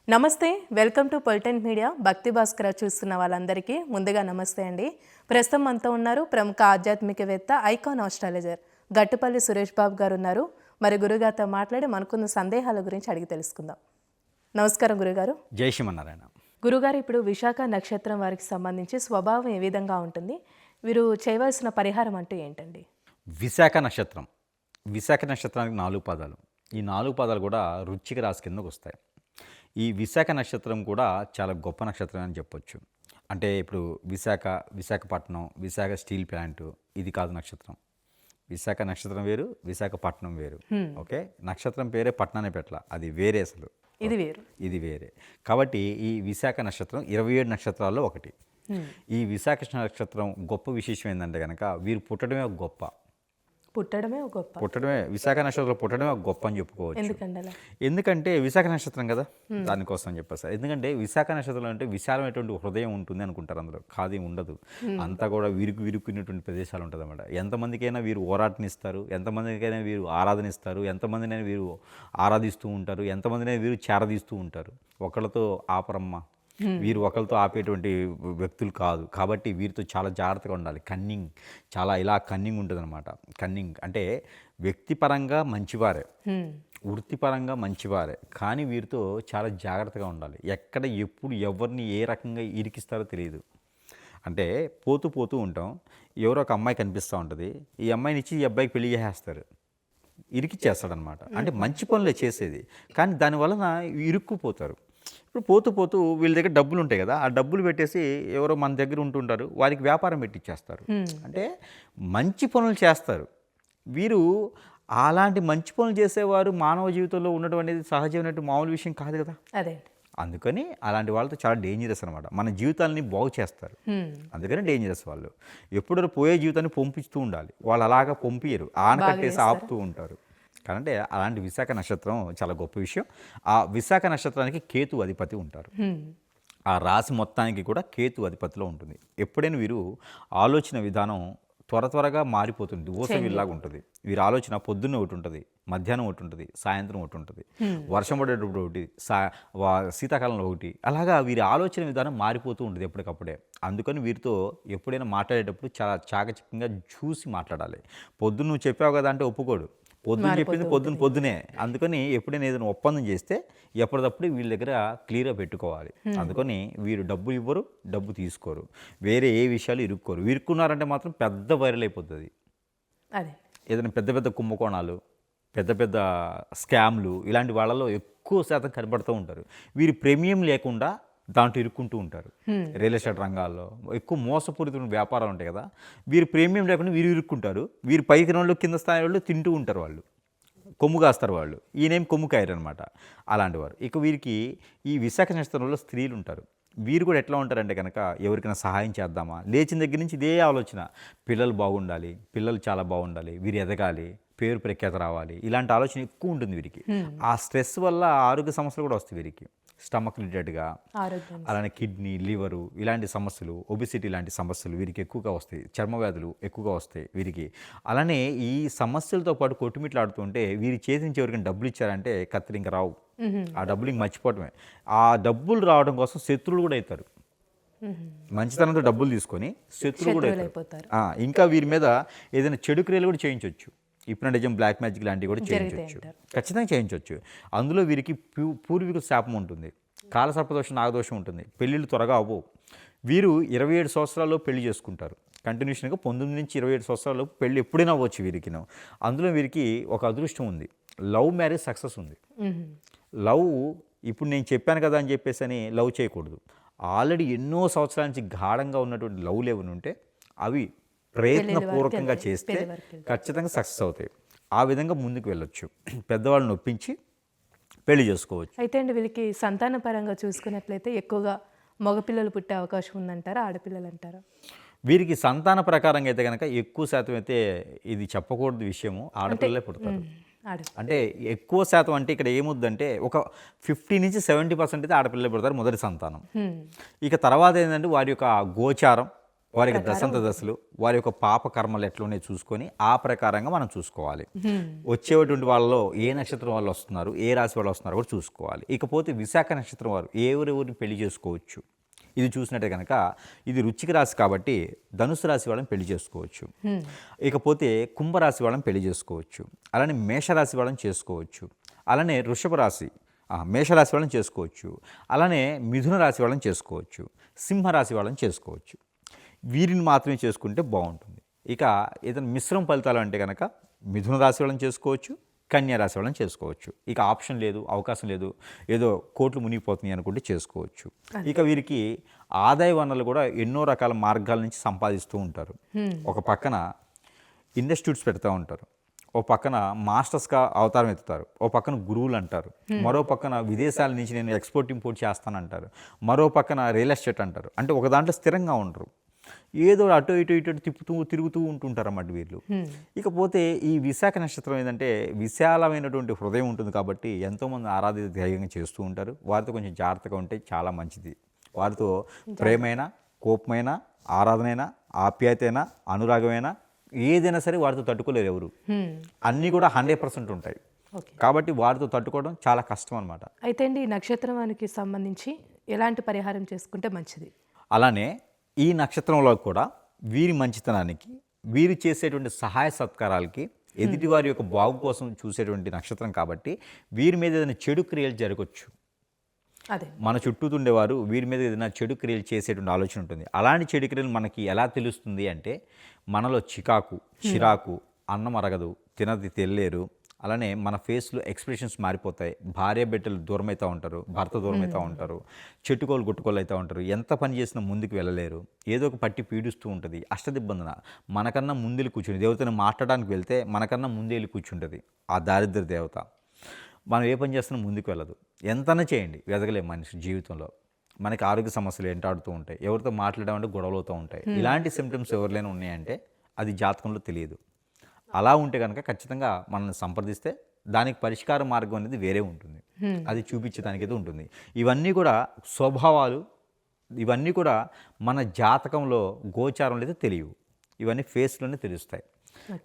నమస్తే, welcome to పొలిటెంట్ media. భక్తి భాస్కర్ చూస్తున్న వాళ్ళందరికీ ముందుగా నమస్తే అండి. ప్రస్తుతం మనతో ఉన్నారు ప్రముఖ ఆధ్యాత్మికవేత్త, ఐకాన్ ఆస్ట్రాలజర్ గట్టుపల్లి సురేష్ బాబు గారు ఉన్నారు. మరి గురుగారితో మాట్లాడి మనకున్న సందేహాల గురించి అడిగి తెలుసుకుందాం. నమస్కారం గురుగారు. జై శ్రీమన్నారాయణ. గురుగారు, ఇప్పుడు విశాఖ నక్షత్రం వారికి సంబంధించి స్వభావం ఏ విధంగా ఉంటుంది? వీరు చేయవలసిన పరిహారం అంటూ ఏంటండి? విశాఖ నక్షత్రం. విశాఖ నక్షత్రానికి 4 పాదాలు. ఈ 4 పాదాలు కూడా వృశ్చిక రాశి కిందకు వస్తాయి. ఈ విశాఖ నక్షత్రం కూడా చాలా గొప్ప నక్షత్రం అని చెప్పొచ్చు. అంటే ఇప్పుడు విశాఖపట్నం, విశాఖ స్టీల్ ప్లాంటు ఇది కాదు నక్షత్రం. విశాఖ నక్షత్రం వేరు, విశాఖపట్నం వేరు. ఓకే, నక్షత్రం పేరే పట్నాన్ని పెట్టల, అది వేరే అసలు. ఇది వేరే. కాబట్టి ఈ విశాఖ నక్షత్రం 27 నక్షత్రాల్లో ఒకటి. ఈ విశాఖ నక్షత్రం గొప్ప విశేషం ఏంటంటే కనుక వీరు పుట్టడమే గొప్ప. పుట్టడమే విశాఖ నక్షత్రంలో పుట్టడమే గొప్ప అని చెప్పుకోవచ్చు. ఎందుకంటే విశాఖ నక్షత్రం కదా, దానికోసం చెప్పేస్తారు. ఎందుకంటే విశాఖ నక్షత్రంలో అంటే విశాలమైనటువంటి హృదయం ఉంటుంది అనుకుంటారు అందరూ. కాదు, ఉండదు. అంతా కూడా విరుక్కున్నటువంటి ప్రదేశాలు ఉంటుంది అన్నమాట. ఎంతమందికైనా వీరు ఓరాటనిస్తారు, ఎంతమందికైనా వీరు ఆరాధనిస్తారు, ఎంతమందినైనా వీరు ఆరాధిస్తూ ఉంటారు, ఎంతమందినైనా వీరు చేరదీస్తూ ఉంటారు. ఒకళ్ళతో ఆపరమ్మ, వీరు ఒకరితో ఆపేటువంటి వ్యక్తులు కాదు. కాబట్టి వీరితో చాలా జాగ్రత్తగా ఉండాలి. కన్నింగ్, చాలా ఇలా కన్నింగ్ ఉంటుంది అనమాట. కన్నింగ్ అంటే వ్యక్తిపరంగా మంచివారే, వృత్తిపరంగా మంచివారే, కానీ వీరితో చాలా జాగ్రత్తగా ఉండాలి. ఎక్కడ ఎప్పుడు ఎవరిని ఏ రకంగా ఇరికిస్తారో తెలియదు. అంటే పోతూ ఉంటాం, ఎవరో ఒక అమ్మాయి కనిపిస్తూ ఉంటుంది, ఈ అమ్మాయిని ఇచ్చి ఈ అబ్బాయికి పెళ్లి చేసేస్తారు, ఇరికిచ్చేస్తాడనమాట. అంటే మంచి పనులే చేసేది, కానీ దానివలన ఇరుక్కుపోతారు. ఇప్పుడు పోతూ వీళ్ళ దగ్గర డబ్బులు ఉంటాయి కదా, ఆ డబ్బులు పెట్టేసి ఎవరో మన దగ్గర ఉంటుంటారు, వారికి వ్యాపారం పెట్టిచ్చేస్తారు. అంటే మంచి పనులు చేస్తారు వీరు. అలాంటి మంచి పనులు చేసేవారు మానవ జీవితంలో ఉండడం అనేది సహజమైనట్టు మామూలు విషయం కాదు కదా. అదే, అందుకని అలాంటి వాళ్ళతో చాలా డేంజరస్ అనమాట. మన జీవితాలని బాగు చేస్తారు, అందుకని డేంజరస్ వాళ్ళు. ఎప్పుడో పోయే జీవితాన్ని పంపిస్తూ ఉండాలి, వాళ్ళు అలాగా పంపియరు, ఆనకట్టేసి ఆపుతూ ఉంటారు. కాబట్టి అలాంటి విశాఖ నక్షత్రం చాలా గొప్ప విషయం. ఆ విశాఖ నక్షత్రానికి కేతు అధిపతి ఉంటారు. ఆ రాశి మొత్తానికి కూడా కేతు అధిపతిలో ఉంటుంది. ఎప్పుడైనా వీరు ఆలోచన విధానం త్వరగా మారిపోతుంది, ఊసవిల్లాగా ఉంటుంది. వీరి ఆలోచన పొద్దున్న ఒకటి ఉంటుంది, మధ్యాహ్నం ఒకటి ఉంటుంది, సాయంత్రం ఒకటి ఉంటుంది, వర్షం పడేటప్పుడు ఒకటి, శీతాకాలంలో ఒకటి, అలాగా వీరి ఆలోచన విధానం మారిపోతూ ఉంటుంది ఎప్పటికప్పుడే. అందుకని వీరితో ఎప్పుడైనా మాట్లాడేటప్పుడు చాలా చాకచక్యంగా చూసి మాట్లాడాలి. పొద్దున్న నువ్వు చెప్పావు కదా అంటే ఒప్పుకోడు, పొద్దున్న చెప్పింది పొద్దునే. అందుకని ఎప్పుడైనా ఏదైనా ఒప్పందం చేస్తే ఎప్పటికప్పుడు వీళ్ళ దగ్గర క్లియర్గా పెట్టుకోవాలి. అందుకని వీరు డబ్బు ఇవ్వరు, డబ్బు తీసుకోరు, వేరే ఏ విషయాలు ఇరుక్కోరు. ఇరుక్కున్నారంటే మాత్రం పెద్ద వైరల్ అయిపోతుంది. ఏదైనా పెద్ద కుంభకోణాలు, పెద్ద స్కామ్లు, ఇలాంటి వాళ్ళలో ఎక్కువ శాతం కనబడుతూ ఉంటారు. వీరి ప్రీమియం లేకుండా దాంట్లో ఇరుక్కుంటూ ఉంటారు. రియల్ ఎస్టేట్ రంగాల్లో ఎక్కువ మోసపూరితమైన వ్యాపారాలు ఉంటాయి కదా, వీరు ప్రీమియం లేకుండా వీరు ఇరుక్కుంటారు. వీరు పైకి వాళ్ళు కింద స్థాయి వాళ్ళు తింటూ ఉంటారు, వాళ్ళు కొమ్ము కాస్తారు, వాళ్ళు ఈయనేం కొమ్ము కాయరు అనమాట. అలాంటి వారు. ఇక వీరికి ఈ విశాఖ నక్షత్రంలో స్త్రీలు ఉంటారు. వీరు కూడా ఎట్లా ఉంటారంటే కనుక ఎవరికైనా సహాయం చేద్దామా, లేచిన దగ్గర నుంచి ఇదే ఆలోచన, పిల్లలు బాగుండాలి, పిల్లలు చాలా బాగుండాలి, వీరు ఎదగాలి, పేరు ప్రఖ్యాత రావాలి, ఇలాంటి ఆలోచన ఎక్కువ ఉంటుంది వీరికి. ఆ స్ట్రెస్ వల్ల ఆరోగ్య సమస్యలు కూడా వస్తాయి వీరికి. స్టమక్ రిలేటెడ్గా, అలానే కిడ్నీ, లివరు ఇలాంటి సమస్యలు, ఒబిసిటీ ఇలాంటి సమస్యలు వీరికి ఎక్కువగా వస్తాయి. చర్మ వ్యాధులు ఎక్కువగా వస్తాయి వీరికి. అలానే ఈ సమస్యలతో పాటు కొట్టుమిట్లాడుతుంటే వీరి చేతి నుంచి ఎవరికైనా డబ్బులు ఇచ్చారంటే కత్తిరి ఇంకా రావు, ఆ డబ్బులు ఇంక మర్చిపోవటమే. ఆ డబ్బులు రావడం కోసం శత్రువులు కూడా అవుతారు. మంచితనంతో డబ్బులు తీసుకొని శత్రువులు కూడా అవుతారు. ఇంకా వీరి మీద ఏదైనా చెడు క్రియలు కూడా చేయించవచ్చు. హిప్నటిజం, బ్లాక్ మ్యాజిక్ లాంటివి కూడా చేయించవచ్చు, ఖచ్చితంగా చేయించవచ్చు. అందులో వీరికి పూర్వీకుల శాపం ఉంటుంది, కాలసర్పదోషం, నాగదోషం ఉంటుంది. పెళ్ళిళ్ళు త్వరగా అవ్వవు. వీరు 27 సంవత్సరాల్లో పెళ్లి చేసుకుంటారు. కంటిన్యూషన్గా 19 నుంచి 27 సంవత్సరాల్లో పెళ్ళి ఎప్పుడైనా అవ్వచ్చు వీరికి. అందులో వీరికి ఒక అదృష్టం ఉంది, లవ్ మ్యారేజ్ సక్సెస్ ఉంది. లవ్ ఇప్పుడు నేను చెప్పాను కదా అని చెప్పేసి అని లవ్ చేయకూడదు. ఆల్రెడీ ఎన్నో సంవత్సరాల నుంచి గాఢంగా ఉన్నటువంటి లవ్లు ఏమైనా ఉంటే అవి ప్రయత్నపూర్వకంగా చేస్తే ఖచ్చితంగా సక్సెస్ అవుతాయి. ఆ విధంగా ముందుకు వెళ్ళొచ్చు, పెద్దవాళ్ళని ఒప్పించి పెళ్లి చేసుకోవచ్చు. అయితే అండి, వీళ్ళకి సంతాన పరంగా చూసుకున్నట్లయితే ఎక్కువగా మగపిల్లలు పుట్టే అవకాశం ఉందంటారా, ఆడపిల్లలు అంటారా? వీరికి సంతాన ప్రకారంగా అయితే కనుక ఎక్కువ శాతం అయితే, ఇది చెప్పకూడదు విషయము, ఆడపిల్లలే పుడతారు. అంటే ఎక్కువ శాతం అంటే ఇక్కడ ఏముందంటే ఒక 50 నుంచి 70% అయితే ఆడపిల్లలే పుడతారు మొదటి సంతానం. ఇక తర్వాత ఏంటంటే వారి యొక్క గోచారం, వారికి దశంత దశలు, వారి యొక్క పాప కర్మలు ఎట్లున్నాయి చూసుకొని ఆ ప్రకారంగా మనం చూసుకోవాలి. వచ్చేటువంటి వాళ్ళలో ఏ నక్షత్రం వాళ్ళు వస్తున్నారు, ఏ రాశి వాళ్ళు వస్తున్నారు కూడా చూసుకోవాలి. ఇకపోతే విశాఖ నక్షత్రం వారు ఎవరెవరిని పెళ్లి చేసుకోవచ్చు, ఇది చూసినట్టే కనుక ఇది వృశ్చిక రాశి కాబట్టి ధనుసు రాశి వాళ్ళని పెళ్లి చేసుకోవచ్చు. ఇకపోతే కుంభరాశి వాళ్ళని పెళ్లి చేసుకోవచ్చు. అలానే మేషరాశి వాళ్ళని చేసుకోవచ్చు. అలానే వృషభ రాశి మేషరాశి వాళ్ళని చేసుకోవచ్చు. అలానే మిథున రాశి వాళ్ళని చేసుకోవచ్చు. సింహరాశి వాళ్ళని చేసుకోవచ్చు. వీరిని మాత్రమే చేసుకుంటే బాగుంటుంది. ఇక ఏదైనా మిశ్రమ ఫలితాలు అంటే కనుక మిథున రాశి వాళ్ళని చేసుకోవచ్చు, కన్యా రాశి వాళ్ళని చేసుకోవచ్చు. ఇక ఆప్షన్ లేదు, అవకాశం లేదు, ఏదో కోట్లు మునిగిపోతున్నాయి అనుకుంటే చేసుకోవచ్చు. ఇక వీరికి ఆదాయ వనరులు కూడా ఎన్నో రకాల మార్గాల నుంచి సంపాదిస్తూ ఉంటారు. ఒక పక్కన ఇన్స్టిట్యూట్స్ పెడతా ఉంటారు, ఓ పక్కన మాస్టర్స్గా అవతారం ఎత్తుతారు, ఓ పక్కన గురువులు అంటారు, మరో పక్కన విదేశాల నుంచి నేను ఎక్స్పోర్ట్ ఇంపోర్ట్ చేస్తానంటారు, మరో పక్కన రియల్ ఎస్టేట్ అంటారు. అంటే ఒక దాంట్లో స్థిరంగా ఉండరు, ఏదో అటు ఇటు తిరుగుతూ ఉంటుంటారు అన్నమాట వీళ్ళు. ఇకపోతే ఈ విశాఖ నక్షత్రం ఏంటంటే విశాలమైనటువంటి హృదయం ఉంటుంది కాబట్టి ఎంతోమంది ఆరాధిత ధైర్యంగా చేస్తూ ఉంటారు. వారితో కొంచెం జాగ్రత్తగా ఉంటే చాలా మంచిది. వారితో ప్రేమైన, కోపమైన, ఆరాధనైనా, ఆప్యాయతైనా, అనురాగమైనా ఏదైనా సరే వారితో తట్టుకోలేరు ఎవరు. అన్నీ కూడా 100% ఉంటాయి. కాబట్టి వారితో తట్టుకోవడం చాలా కష్టం అనమాట. అయితే అండి ఈ నక్షత్రానికి సంబంధించి ఎలాంటి పరిహారం చేసుకుంటే మంచిది? అలానే ఈ నక్షత్రంలో కూడా వీరి మంచితనానికి, వీరు చేసేటువంటి సహాయ సత్కారాలకి, ఎదుటివారి యొక్క బాగు కోసం చూసేటువంటి నక్షత్రం కాబట్టి వీరి మీద ఏదైనా చెడు క్రియలు జరగవచ్చు. అదే మన చుట్టూ ఉండేవారు వీరి మీద ఏదైనా చెడు క్రియలు చేసేటువంటి ఆలోచన ఉంటుంది. అలాంటి చెడు క్రియలు మనకి ఎలా తెలుస్తుంది అంటే మనలో చిరాకు, అన్నం అరగదు, తినది తెల్లేరు, అలానే మన ఫేస్లో ఎక్స్ప్రెషన్స్ మారిపోతాయి. భార్య బిడ్డలు దూరం అవుతూ ఉంటారు, భర్త దూరం అవుతూ ఉంటారు, చెట్టుకోలు గుట్టుకోలు అవుతూ ఉంటారు, ఎంత పని చేసినా ముందుకు వెళ్ళలేరు, ఏదో ఒక పట్టి పీడిస్తూ ఉంటుంది. అష్టదిబ్బందన మనకన్నా ముందెళ్ళి కూర్చుని దేవతను మాట్లాడడానికి వెళ్తే మనకన్నా ముందే వెళ్ళి కూర్చుంటుంది ఆ దారిద్ర దేవత. మనం ఏ పని చేస్తున్నా ముందుకు వెళ్ళదు. ఎంతనా చేయండి ఎదగలేం మనిషి జీవితంలో. మనకి ఆరోగ్య సమస్యలు ఎంటాడుతూ ఉంటాయి, ఎవరితో మాట్లాడమంటే గొడవలు అవుతూ ఉంటాయి. ఇలాంటి సిమ్టమ్స్ ఎవరికైనా ఉన్నాయంటే అది జాతకంలో తెలియదు. అలా ఉంటే కనుక ఖచ్చితంగా మనల్ని సంప్రదిస్తే దానికి పరిష్కార మార్గం అనేది వేరే ఉంటుంది, అది చూపించడానికైతే ఉంటుంది. ఇవన్నీ కూడా స్వభావాలు, ఇవన్నీ కూడా మన జాతకంలో గోచారంలో అయితే తెలియవు, ఇవన్నీ ఫేస్లోనే తెలుస్తాయి.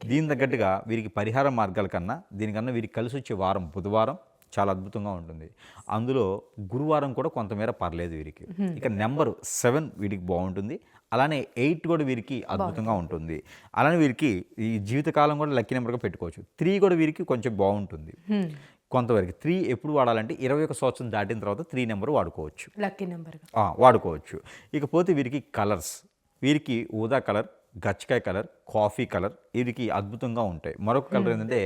దీని తగ్గట్టుగా వీరికి పరిహార మార్గాల కన్నా దీనికన్నా వీరికి కలిసి వచ్చే వారం బుధవారం చాలా అద్భుతంగా ఉంటుంది. అందులో గురువారం కూడా కొంతమేర పర్లేదు వీరికి. ఇక నెంబర్ 7 వీరికి బాగుంటుంది. అలానే 8 కూడా వీరికి అద్భుతంగా ఉంటుంది. అలానే వీరికి ఈ జీవితకాలం కూడా లక్కీ నెంబర్గా పెట్టుకోవచ్చు. 3 కూడా వీరికి కొంచెం బాగుంటుంది కొంతవరకు. 3 ఎప్పుడు వాడాలంటే 21 సంవత్సరం దాటిన తర్వాత 3 నెంబర్ వాడుకోవచ్చు, లక్కీ నెంబర్ వాడుకోవచ్చు. ఇకపోతే వీరికి కలర్స్, వీరికి ఊదా కలర్, గచ్చకాయ కలర్, కాఫీ కలర్ వీరికి అద్భుతంగా ఉంటాయి. మరొక కలర్ ఏంటంటే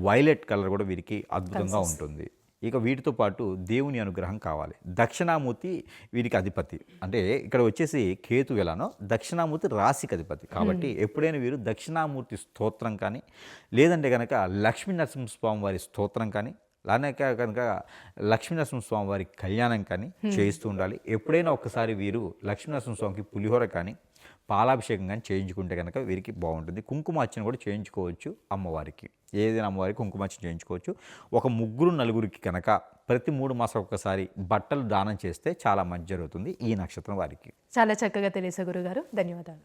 వైలెట్ కలర్ కూడా వీరికి అద్భుతంగా ఉంటుంది. ఇక వీటితో పాటు దేవుని అనుగ్రహం కావాలి. దక్షిణామూర్తి వీరికి అధిపతి, అంటే ఇక్కడ వచ్చేసి కేతు ఎలానో దక్షిణామూర్తి రాశికి అధిపతి కాబట్టి ఎప్పుడైనా వీరు దక్షిణామూర్తి స్తోత్రం కానీ, లేదంటే కనుక లక్ష్మీ నరసింహస్వామి వారి స్తోత్రం కానీ, అలానే కనుక లక్ష్మీ నరసింహస్వామి వారి కళ్యాణం కానీ చేయిస్తూ ఉండాలి. ఎప్పుడైనా ఒక్కసారి వీరు లక్ష్మీ నరసింహస్వామికి పులిహోర కానీ, పాలాభిషేకం కానీ చేయించుకుంటే కనుక వీరికి బాగుంటుంది. కుంకుమార్చన కూడా చేయించుకోవచ్చు అమ్మవారికి, ఏదైనా అమ్మవారికి కుంకుమార్చన చేయించుకోవచ్చు. ఒక 3-4 కనుక ప్రతి 3 మాసాలకు ఒకసారి బట్టలు దానం చేస్తే చాలా మంచి జరుగుతుంది ఈ నక్షత్రం వారికి. చాలా చక్కగా తెలిసే గురుగారు, ధన్యవాదాలు.